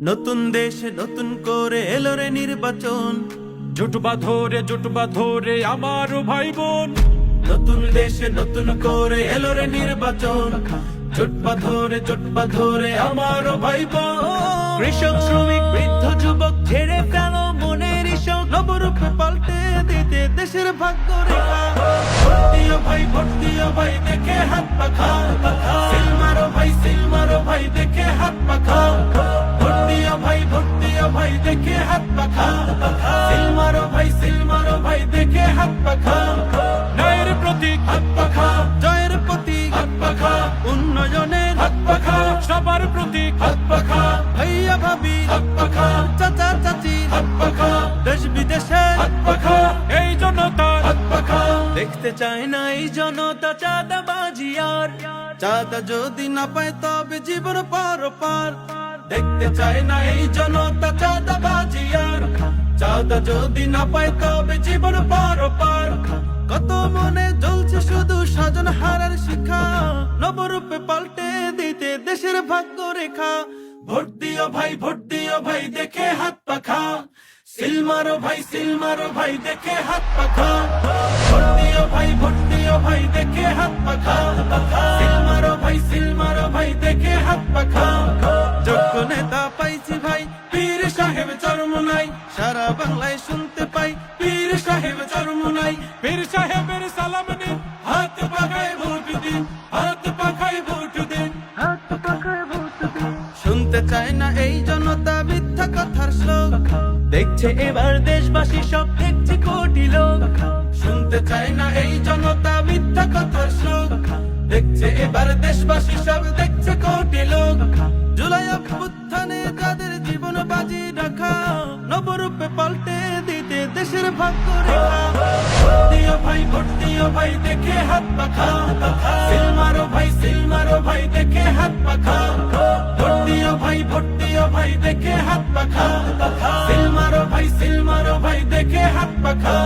নতুন দেশে নতুন করে এলো রে নির্বাচন। জুটবা ধরে আমার ভাই বোন। নতুন দেশে নতুন করে এলো রে নির্বাচন। জুটবা ধরে আমার ভাই বোন। কৃষক শ্রমিক বৃদ্ধ যুবক ছেড়ে ফেল মনের ইশক, নবরূপে পাল্টে দিতে দেশের ভাগ্য রেখা। ভোট দিও ভাই দেখে হাত পাখা, সিল মারো ভাই দেখে হাত পাখা। ভোট দিও ভাই দেখে হাত পাখা, সিল মারো ভাই দেখে হাত পাখা। ন্যায়ের প্রতীক হাত পাখা, জয়ের প্রতীক হাত পাখা, উন্নয়নের হাত পাখা, সবার প্রতীক হাত পাখা। ভাইয়া ভাবি হাত পাখা, চাচা চাচি হাত পাখা, দেশ বিদেশে হাত পাখা। এই জনতার হাত পাখা দেখতে চায় না এই জনতা চাঁদাবাজি আর। চাঁদা যদি না পায় তবে জীবন পার পার। দেখতে চায় না এই জনতা চাঁদাবাজি আর। চাঁদা যদি না পায় তবে জীবন পার পার। কত মনে জ্বলছে শুধু স্বজন হারার শিখা, নবরূপে পাল্টে দিতে দেশের ভাগ্য রেখা। ভোট দিও ভাই দেখে হাত পাখা, সিল মারো ভাই দেখে হাত পাখা। ভোট দিও ভাই দেখে হাত পাখা, সিল মারো ভাই দেখে হাত পাখা। যোগ্য নেতা পাইছি ভাই, পীর সাহেব চরমোনাই। সারা বাংলায় শুনতে পাই পীর সাহেব চরমোনাই। পীর সাহেবের সালাম নিন, হাত পাখায় ভোট দিন, হাত পাখায় ভোট দিন, হাত পাখায় ভোট দিন। শুনতে চায় না এই জনতা মিথ্যা কথার শ্লোক, দেখছে এবার দেশবাসী সব দেখছে কোটি লোক। শুনতে চায় না এই জনতা মিথ্যা কথার শ্লোক, দেখছে এবার দেশবাসী সব দেখছে কোটি লোক। জুলাই অভ্যুত্থানে যাদের জীবন বাজি রাখা, নবরূপে পাল্টে দিতে দেশের ভাগ্য রেখা। ভোট দিও ভাই দেখে হাত পাখা, সিল মারো ভাই দেখে হাত পাখা। ভোট দিও ভাই দেখে হাত পাখা, সিল মারো ভাই দেখে হাত পাখা।